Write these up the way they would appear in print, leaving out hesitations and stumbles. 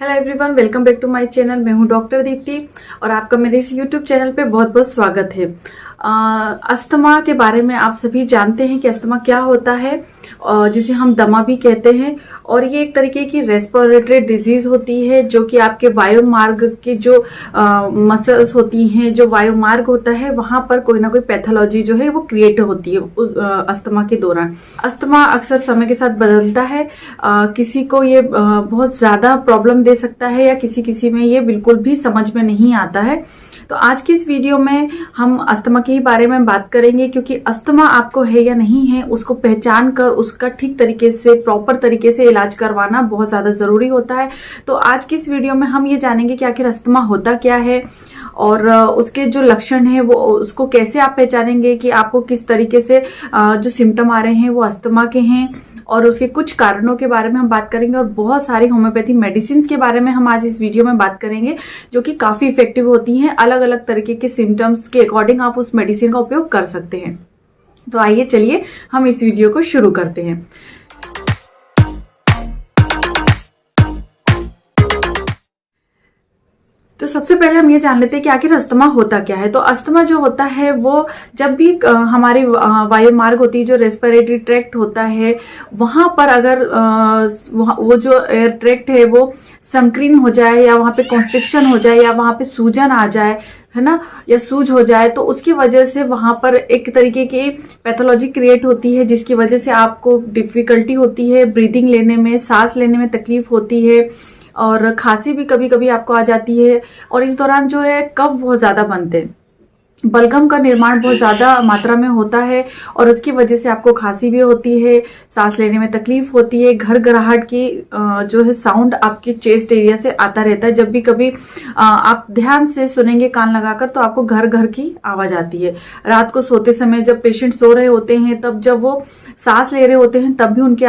Hello everyone, welcome back to my channel. मैं हूं doctor Deepti और आपका मेरे इस यूट्यूब चैनल पे बहुत बहुत स्वागत है। अस्थमा के बारे में आप सभी जानते हैं कि अस्थमा क्या होता है, जिसे हम दमा भी कहते हैं। और ये एक तरीके की रेस्पिरेटरी डिजीज होती है जो कि आपके वायुमार्ग की जो मसल्स होती हैं, जो वायुमार्ग होता है वहां पर कोई ना कोई पैथोलॉजी जो है वो क्रिएट होती है अस्थमा के दौरान। अस्थमा अक्सर समय के साथ बदलता है। किसी को ये बहुत ज्यादा प्रॉब्लम दे सकता है या किसी किसी में ये बिल्कुल भी समझ में नहीं आता है। तो आज की इस वीडियो में हम अस्थमा के ही बारे में बात करेंगे, क्योंकि अस्थमा आपको है या नहीं है उसको पहचान कर उसका ठीक तरीके से, प्रॉपर तरीके से इलाज करवाना बहुत ज्यादा जरूरी होता है। तो आज की इस वीडियो में हम ये जानेंगे कि आखिर अस्थमा होता क्या है और उसके जो लक्षण है वो उसको कैसे आप पहचानेंगे कि आपको किस तरीके से जो सिम्टम आ रहे हैं वो अस्थमा के हैं, और उसके कुछ कारणों के बारे में हम बात करेंगे। और बहुत सारी होम्योपैथी मेडिसिन के बारे में हम आज इस वीडियो में बात करेंगे जो कि काफी इफेक्टिव होती हैं। अलग अलग तरीके के सिम्टम्स के अकॉर्डिंग आप उस मेडिसिन का उपयोग कर सकते हैं। तो आइए चलिए हम इस वीडियो को शुरू करते हैं। तो सबसे पहले हम ये जान लेते हैं कि आखिर अस्थमा होता क्या है। तो अस्थमा जो होता है वो जब भी हमारी वायुमार्ग होती है, जो रेस्पिरेटरी ट्रैक्ट होता है, वहां पर अगर वो जो एयर ट्रैक्ट है वो संकीर्ण हो जाए या वहां पे कॉन्स्ट्रिक्शन हो जाए या वहां पे सूजन आ जाए, है ना, या सूज हो जाए, तो उसकी वजह से वहां पर एक तरीके की पैथोलॉजी क्रिएट होती है जिसकी वजह से आपको डिफिकल्टी होती है, ब्रीदिंग लेने में, सांस लेने में तकलीफ होती है और खांसी भी कभी कभी आपको आ जाती है। और इस दौरान जो है कफ बहुत ज्यादा बनते हैं, बलगम का निर्माण बहुत ज्यादा मात्रा में होता है और उसकी वजह से आपको खांसी भी होती है, सांस लेने में तकलीफ होती है, घरघराहट की जो है साउंड आपके चेस्ट एरिया से आता रहता है। जब भी कभी आप ध्यान से सुनेंगे कान लगाकर तो आपको घर घर की आवाज आती है। रात को सोते समय जब पेशेंट सो रहे होते हैं, तब जब वो सांस ले रहे होते हैं तब भी उनके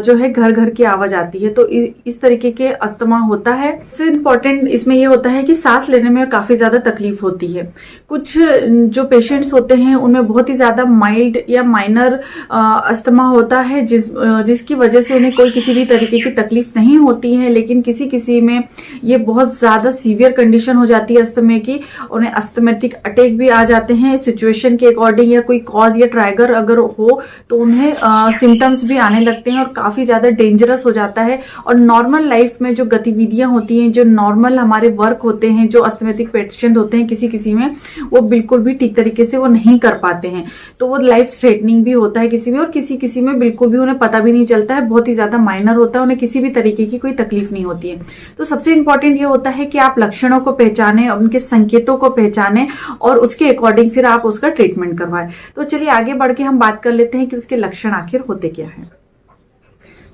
जो है घर घर की आवाज आती है। तो इस तरीके के अस्थमा होता है। सबसे इम्पोर्टेंट इसमें ये होता है कि सांस लेने में काफी ज्यादा तकलीफ होती है। कुछ जो पेशेंट्स होते हैं उनमें बहुत ही ज्यादा माइल्ड या माइनर अस्थमा होता है जिसकी वजह से उन्हें कोई किसी भी तरीके की तकलीफ नहीं होती है, लेकिन किसी किसी में ये बहुत ज्यादा सीवियर कंडीशन हो जाती है अस्थमा की। उन्हें अस्थमेटिक अटैक भी आ जाते हैं सिचुएशन के अकॉर्डिंग, या कोई कॉज या ट्राइगर अगर हो तो उन्हें सिम्टम्स भी आने लगते हैं और काफी ज्यादा डेंजरस हो जाता है। और नॉर्मल लाइफ में जो गतिविधियां होती हैं, जो नॉर्मल हमारे वर्क होते हैं, जो अस्थमेटिक पेशेंट होते हैं किसी किसी में, वो बिल्कुल भी ठीक तरीके से वो नहीं कर पाते हैं। तो वो लाइफ थ्रेटनिंग भी होता है किसी में, और किसी किसी में बिल्कुल भी उन्हें पता भी नहीं चलता है, बहुत ही ज्यादा माइनर होता है, उन्हें किसी भी तरीके की कोई तकलीफ नहीं होती है। तो सबसे इंपॉर्टेंट ये होता है कि आप लक्षणों को पहचानें, उनके संकेतों को पहचानें और उसके अकॉर्डिंग फिर आप उसका ट्रीटमेंट करवाएं। तो चलिए आगे बढ़ के हम बात कर लेते हैं कि उसके लक्षण आखिर होते क्या है।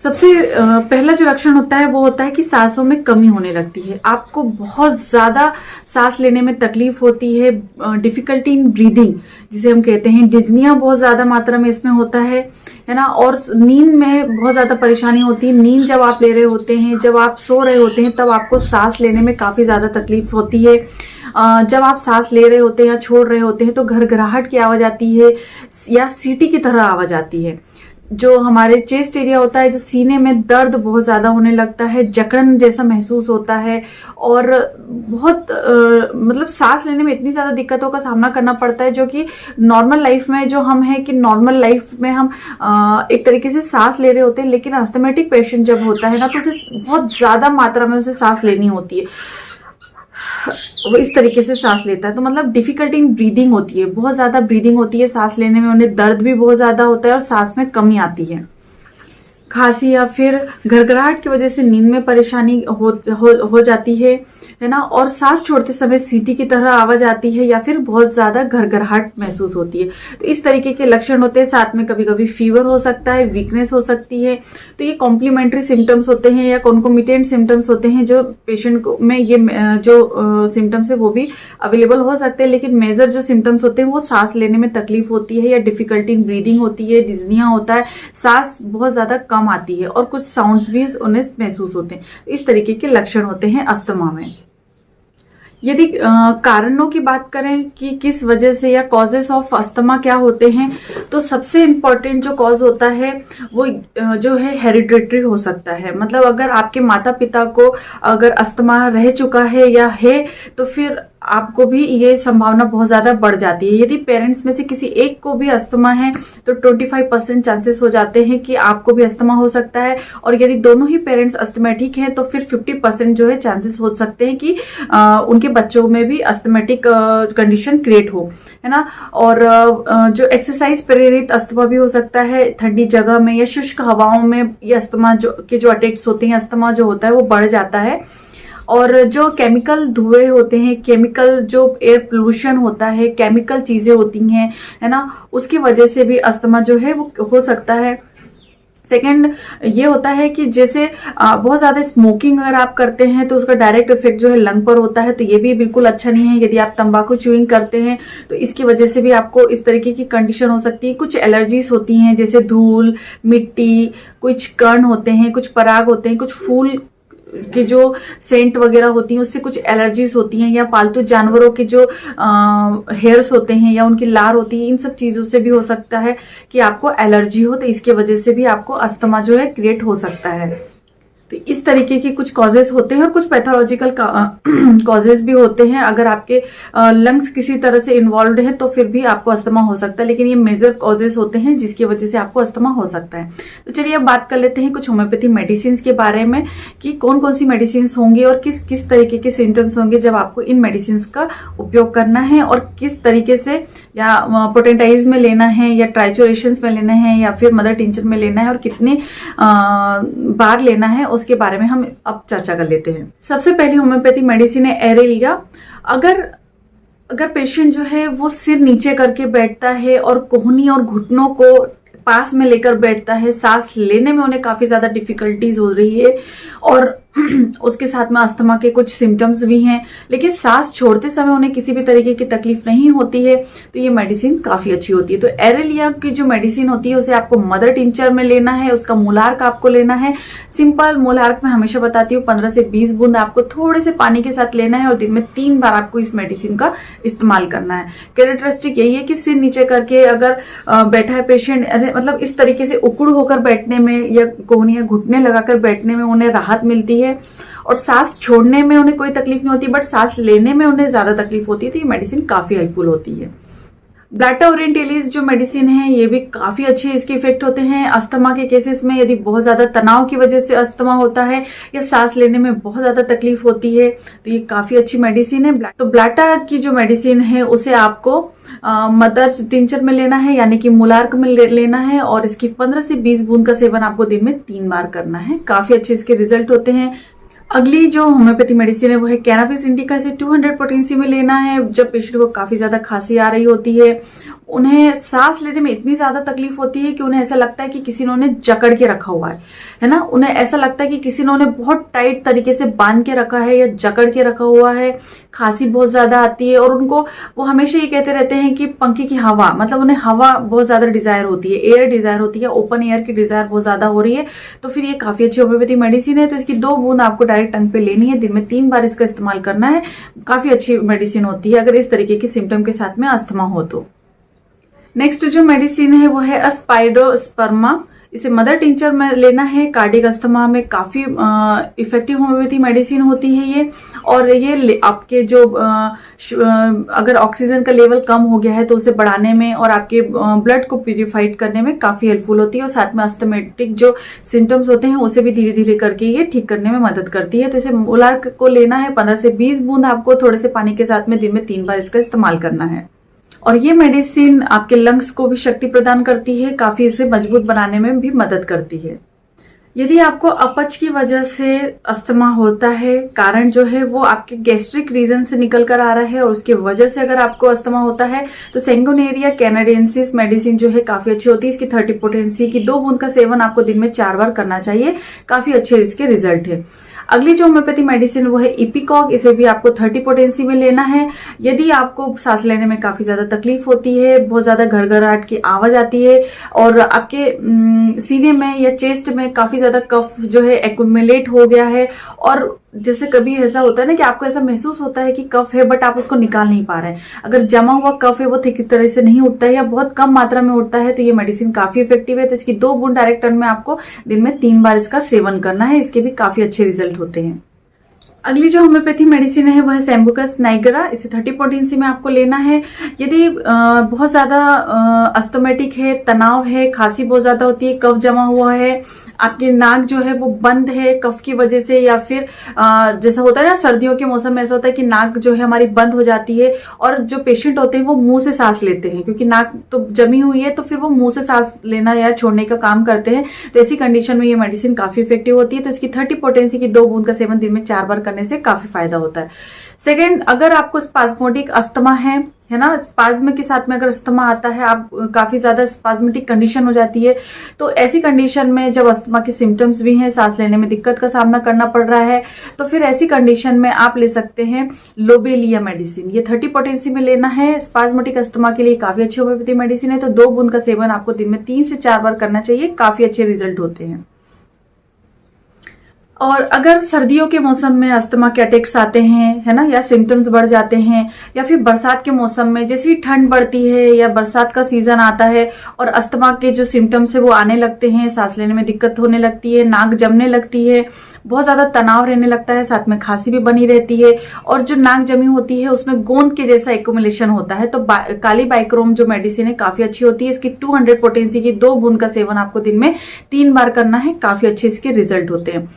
सबसे पहला जो लक्षण होता है वो होता है कि सांसों में कमी होने लगती है। आपको बहुत ज्यादा सांस लेने में तकलीफ होती है, डिफिकल्टी इन ब्रीदिंग जिसे हम कहते हैं, डिज्निया बहुत ज्यादा मात्रा में इसमें होता है ना। और नींद में बहुत ज्यादा परेशानी होती है। नींद जब आप ले रहे होते हैं, जब आप सो रहे होते हैं, तब आपको सांस लेने में काफी ज्यादा तकलीफ होती है। जब आप सांस ले रहे होते हैं या छोड़ रहे होते हैं तो घरघराहट की आवाज आती है या सीटी की तरह आवाज आती है। जो हमारे चेस्ट एरिया होता है, जो सीने में दर्द बहुत ज्यादा होने लगता है, जकड़न जैसा महसूस होता है और बहुत मतलब सांस लेने में इतनी ज्यादा दिक्कतों का सामना करना पड़ता है, जो कि नॉर्मल लाइफ में जो हम है कि नॉर्मल लाइफ में हम एक तरीके से सांस ले रहे होते हैं, लेकिन अस्थमेटिक पेशेंट जब होता है ना तो उसे बहुत ज्यादा मात्रा में उसे सांस लेनी होती है, वो इस तरीके से सांस लेता है। तो मतलब डिफिकल्टी इन ब्रीदिंग होती है, बहुत ज्यादा ब्रीदिंग होती है, सांस लेने में उन्हें दर्द भी बहुत ज्यादा होता है और सांस में कमी आती है। खांसी या फिर घरघराहट की वजह से नींद में परेशानी हो जाती है ना। और सांस छोड़ते समय सीटी की तरह आवाज आती है या फिर बहुत ज्यादा घरघराहट महसूस होती है। तो इस तरीके के लक्षण होते हैं। साथ में कभी कभी फीवर हो सकता है, वीकनेस हो सकती है। तो ये कॉम्प्लीमेंट्री सिम्टम्स होते हैं या कॉन्कोमिटेंट सिम्टम्स होते हैं जो पेशेंट को में ये जो सिम्टम्स है वो भी अवेलेबल हो सकते हैं। लेकिन मेजर जो सिम्टम्स होते हैं वो सांस लेने में तकलीफ होती है या डिफिकल्टी इन ब्रीदिंग होती है, डिज्निया होता है, सांस बहुत ज्यादा कम आती है और कुछ साउंड्स भी उन्हें महसूस होते हैं। इस तरीके के लक्षण होते हैं अस्थमा में। यदि कारणों की बात करें कि किस वजह से या कॉजेस ऑफ अस्थमा क्या होते हैं, तो सबसे इम्पोर्टेंट जो कॉज होता है वो जो है हेरिडिटरी हो सकता है। मतलब अगर आपके माता पिता को अगर अस्थमा रह चुका है या है, तो फिर आपको भी ये संभावना बहुत ज्यादा बढ़ जाती है। यदि पेरेंट्स में से किसी एक को भी अस्थमा है तो 25% चांसेस हो जाते हैं कि आपको भी अस्थमा हो सकता है, और यदि दोनों ही पेरेंट्स अस्थमेटिक हैं तो फिर 50% जो है चांसेस हो सकते हैं कि उनके बच्चों में भी अस्थमेटिक कंडीशन क्रिएट हो, है ना। और जो एक्सरसाइज प्रेरित अस्थमा भी हो सकता है, ठंडी जगह में या शुष्क हवाओं में ये अस्थमा जो अटैक्स होते हैं, अस्थमा जो होता है वो बढ़ जाता है। और जो केमिकल धुएं होते हैं, केमिकल जो एयर पोल्यूशन होता है, केमिकल चीजें होती हैं, है ना, उसकी वजह से भी अस्थमा जो है वो हो सकता है। सेकंड ये होता है कि जैसे बहुत ज्यादा स्मोकिंग अगर आप करते हैं तो उसका डायरेक्ट इफेक्ट जो है लंग पर होता है, तो ये भी बिल्कुल अच्छा नहीं है। यदि आप तंबाकू च्यूइंग करते हैं तो इसकी वजह से भी आपको इस तरीके की कंडीशन हो सकती है। कुछ एलर्जीज होती हैं, जैसे धूल, मिट्टी, कुछ कण होते हैं, कुछ पराग होते हैं, कुछ फूल की जो सेंट वगैरह होती हैं उससे कुछ एलर्जीज होती हैं, या पालतू जानवरों के जो हेयर्स होते हैं या उनकी लार होती है, इन सब चीजों से भी हो सकता है कि आपको एलर्जी हो, तो इसके वजह से भी आपको अस्थमा जो है क्रिएट हो सकता है। तो इस तरीके के कुछ कॉजेज होते हैं, और कुछ पैथोलॉजिकल कॉजेज भी होते हैं। अगर आपके लंग्स किसी तरह से इन्वॉल्व है तो फिर भी आपको अस्थमा हो सकता है, लेकिन ये मेजर कॉजेज होते हैं जिसकी वजह से आपको अस्थमा हो सकता है। तो चलिए अब बात कर लेते हैं कुछ होम्योपैथी मेडिसिन के बारे में कि कौन कौन सी मेडिसिन होंगी और किस किस तरीके के सिम्टम्स होंगे जब आपको इन मेडिसिन का उपयोग करना है, और किस तरीके से या पोटेंटाइज में लेना है या ट्राइचुरेशन में लेना है या फिर मदर टिंचर में लेना है, और कितने बार लेना है उसके बारे में हम अब चर्चा कर लेते हैं। सबसे पहली होम्योपैथी मेडिसिन है एरेलिया। अगर पेशेंट जो है वो सिर नीचे करके बैठता है और कोहनी और घुटनों को पास में लेकर बैठता है, सांस लेने में उन्हें काफी ज्यादा डिफिकल्टीज हो रही है, और उसके साथ में अस्थमा के कुछ सिम्टम्स भी हैं, लेकिन सांस छोड़ते समय उन्हें किसी भी तरीके की तकलीफ नहीं होती है, तो ये मेडिसिन काफी अच्छी होती है। तो एरेलिया की जो मेडिसिन होती है उसे आपको मदर टिंचर में लेना है, उसका मूलार्क आपको लेना है। सिंपल मूलार्क में हमेशा बताती हूँ 15 से 20 बूंद आपको थोड़े से पानी के साथ लेना है, और दिन में 3 बार आपको इस मेडिसिन का इस्तेमाल करना है। कैरेक्टरिस्टिक यही है कि सिर नीचे करके अगर बैठा है पेशेंट, मतलब इस तरीके से उकड़ होकर बैठने में या कोहनियां घुटने लगाकर बैठने में उन्हें राहत मिलती है, और सांस छोड़ने में उन्हें कोई तकलीफ नहीं होती, बट सांस लेने में उन्हें ज्यादा तकलीफ होती है, तो ये मेडिसिन काफी हेल्पफुल होती है। ब्लैटा ओरिएंटलिस जो मेडिसिन है ये भी काफी अच्छे इसके इफेक्ट होते हैं अस्थमा के केसेस में। यदि बहुत ज्यादा तनाव की वजह से अस्थमा होता है या सांस लेने में बहुत ज्यादा तकलीफ होती है तो ये काफी अच्छी मेडिसिन है। तो ब्लैटा की जो मेडिसिन है उसे आपको मदर टिंचर में लेना है, यानी कि मूलार्क में लेना है, और इसकी 15 से 20 बूंद का सेवन आपको दिन में 3 बार करना है। काफी अच्छे इसके रिजल्ट होते हैं। अगली जो होम्योपैथी मेडिसिन है वो है कैनाबिस इंडिका। इसे 200 पोटेंसी में लेना है। जब पेशेंट को काफी ज्यादा खांसी आ रही होती है, उन्हें सांस लेने में इतनी ज्यादा तकलीफ होती है कि उन्हें ऐसा लगता है कि किसी ने उन्हें जकड़ के रखा हुआ है ना, उन्हें ऐसा लगता है कि किसी ने उन्हें बहुत टाइट तरीके से बांध के रखा है या जकड़ के रखा हुआ है। खांसी बहुत ज्यादा आती है, और उनको वो हमेशा ये कहते रहते हैं कि पंखे की हवा, मतलब उन्हें हवा बहुत ज्यादा डिजायर होती है, एयर डिजायर होती है, ओपन एयर की डिजायर बहुत ज्यादा हो रही है। तो फिर ये काफी अच्छी होम्योपैथी मेडिसिन है। तो इसकी 2 बूंद आपको डायरेक्ट टंग पे लेनी है, दिन में 3 बार इसका इस्तेमाल करना है। काफी अच्छी मेडिसिन होती है अगर इस तरीके के सिम्टम के साथ में अस्थमा हो तो। नेक्स्ट जो मेडिसिन है वो है अस्पाइडोस्पर्मा। इसे मदर टिंचर में लेना है। कार्डियक अस्थमा में काफी इफेक्टिव होम्योपैथी मेडिसिन होती है ये, और ये आपके जो अगर ऑक्सीजन का लेवल कम हो गया है तो उसे बढ़ाने में और आपके ब्लड को प्यूरिफाइड करने में काफी हेल्पफुल होती है, और साथ में अस्थमेटिक जो सिम्टम्स होते हैं उसे भी धीरे धीरे करके ये ठीक करने में मदद करती है। तो इसे मूलार्क को लेना है। 15 से 20 बूंद आपको थोड़े से पानी के साथ में दिन में 3 बार इसका इस्तेमाल करना है। और ये मेडिसिन आपके लंग्स को भी शक्ति प्रदान करती है, काफी इसे मजबूत बनाने में भी मदद करती है। यदि आपको अपच की वजह से अस्थमा होता है, कारण जो है वो आपके गैस्ट्रिक रीजन से निकल कर आ रहा है, और उसकी वजह से अगर आपको अस्थमा होता है तो सेंगोनेरिया कैनाडेंसिस मेडिसिन जो है काफी अच्छी होती है। इसकी 30 पोटेंसी की 2 बूंद का सेवन आपको दिन में 4 बार करना चाहिए। काफी अच्छे इसके रिजल्ट है। अगली जो होम्योपैथी मेडिसिन वो है इपिकॉग। इसे भी आपको 30 पोटेंसी में लेना है। यदि आपको सांस लेने में काफी ज्यादा तकलीफ होती है, बहुत ज्यादा घरघराहट की आवाज आती है, और आपके सीने में या चेस्ट में काफी ज्यादा ज्यादा कफ जो है एक्यूमुलेट हो गया है, और जैसे कभी ऐसा होता है ना कि आपको ऐसा महसूस होता है कि कफ है बट आप उसको निकाल नहीं पा रहे हैं, अगर जमा हुआ कफ है वो ठीक तरह से नहीं उठता है या बहुत कम मात्रा में उठता है, तो ये मेडिसिन काफी इफेक्टिव है। तो इसकी 2 बूंद डायरेक्ट टर्न में आपको दिन में 3 बार इसका सेवन करना है, इसके भी काफी अच्छे रिजल्ट होते हैं। अगली जो होम्योपैथी मेडिसिन है वह है सैम्बुकस नाइगरा। इसे 30 पोटेंसी में आपको लेना है। यदि बहुत ज्यादा अस्थमेटिक है, तनाव है, खांसी बहुत ज्यादा होती है, कफ जमा हुआ है, आपकी नाक जो है वो बंद है कफ की वजह से, या फिर जैसा होता है ना सर्दियों के मौसम में ऐसा होता है कि नाक जो है हमारी बंद हो जाती है, और जो पेशेंट होते हैं वो मुंह से सांस लेते हैं क्योंकि नाक तो जमी हुई है, तो फिर वो मुंह से सांस लेना या छोड़ने का काम करते हैं। तो ऐसी कंडीशन में ये मेडिसिन काफी इफेक्टिव होती है। तो इसकी 30 पोटेंसी की 2 बूंद का सेवन दिन में 4 बार करने से काफी फायदा होता है। सेकेंड, अगर आपको स्पाज्मोटिक अस्थमा है ना, स्पाज्म के साथ में अगर अस्थमा आता है, आप काफी ज्यादा स्पाज्मेटिक कंडीशन हो जाती है, तो ऐसी कंडीशन में जब अस्थमा के सिम्टम्स भी हैं, सांस लेने में दिक्कत का सामना करना पड़ रहा है, तो फिर ऐसी कंडीशन में आप ले सकते हैं लोबेलिया मेडिसिन। ये 30 पोटेंसी में लेना है। स्पाज्मेटिक अस्थमा के लिए काफी अच्छी होम्योपैथी मेडिसिन है। तो 2 बूंद का सेवन आपको दिन में 3 से 4 बार करना चाहिए, काफी अच्छे रिजल्ट होते हैं। और अगर सर्दियों के मौसम में अस्थमा के अटैक्स आते हैं, है ना, या सिम्टम्स बढ़ जाते हैं, या फिर बरसात के मौसम में जैसे ठंड बढ़ती है या बरसात का सीजन आता है और अस्थमा के जो सिम्टम्स है वो आने लगते हैं, सांस लेने में दिक्कत होने लगती है, नाक जमने लगती है, बहुत ज्यादा तनाव रहने लगता है, साथ में खांसी भी बनी रहती है, और जो नाक जमी होती है उसमें गोंद के जैसा एक्यूमुलेशन होता है, तो काली बाइक्रोम जो मेडिसिन है काफी अच्छी होती है। इसकी 200 पोटेंसी की 2 बूंद का सेवन आपको दिन में 3 बार करना है, काफी अच्छे इसके रिजल्ट होते हैं।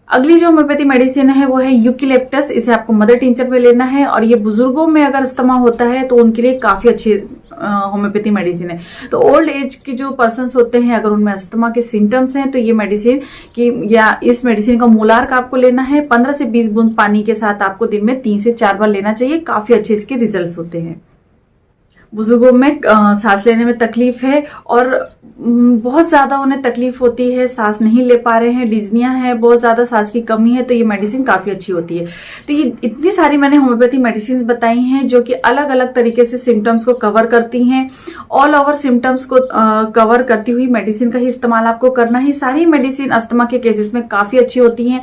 अगली जो होम्योपैथी मेडिसिन है वो है यूकेलिप्टस। इसे आपको मदर टिंचर में लेना है, और ये बुजुर्गों में अगर अस्थमा होता है तो उनके लिए काफी अच्छी होम्योपैथी मेडिसिन है। तो ओल्ड एज के जो पर्सन्स होते हैं, अगर उनमें अस्थमा के सिम्टम्स हैं, तो ये मेडिसिन की या इस मेडिसिन का मोलार्क आपको लेना है। 15 से 20 बूंद पानी के साथ आपको दिन में 3 से 4 बार लेना चाहिए, काफी अच्छे इसके रिजल्ट होते हैं। बुजुर्गों में सांस लेने में तकलीफ है और बहुत ज्यादा उन्हें तकलीफ होती है, सांस नहीं ले पा रहे हैं, डिज्निया है, बहुत ज्यादा सांस की कमी है, तो ये मेडिसिन काफी अच्छी होती है। तो ये इतनी सारी मैंने होम्योपैथी मेडिसिन बताई हैं जो कि अलग अलग तरीके से सिम्टम्स को कवर करती हैं। ऑल ओवर सिम्टम्स को कवर करती हुई मेडिसिन का ही इस्तेमाल आपको करना है। सारी मेडिसिन अस्थमा के केसेस में काफी अच्छी होती हैं।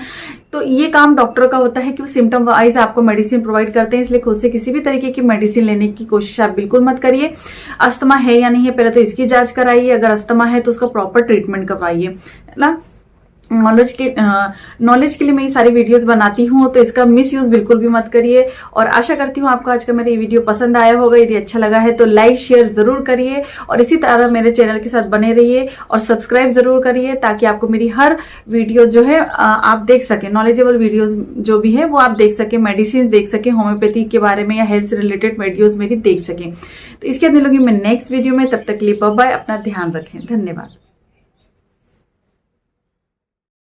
तो ये काम डॉक्टर का होता है कि वो सिम्टम वाइज आपको मेडिसिन प्रोवाइड करते हैं, इसलिए खुद से किसी भी तरीके की मेडिसिन लेने की कोशिश आप बिल्कुल मत करिए। अस्थमा है या नहीं है पहले तो इसकी जांच कराइए, अगर अस्थमा है तो उसका प्रॉपर ट्रीटमेंट करवाइए, है ना। नॉलेज के लिए मैं ये सारी वीडियोस बनाती हूँ, तो इसका मिस यूज बिल्कुल भी मत करिए। और आशा करती हूँ आपको आज का मेरा ये वीडियो पसंद आया होगा। यदि अच्छा लगा है तो लाइक शेयर जरूर करिए, और इसी तरह मेरे चैनल के साथ बने रहिए और सब्सक्राइब जरूर करिए, ताकि आपको मेरी हर वीडियो जो है आप देख सके, नॉलेजेबल वीडियोज जो भी है वो आप देख सके, मेडिसिन देख सके, होम्योपैथी के बारे में या हेल्थ से रिलेटेड वीडियोज मेरी देख सके। तो इसके बाद मिलूंगी मैं नेक्स्ट वीडियो में, तब तक के लिए बाय बाय, अपना ध्यान रखें, धन्यवाद।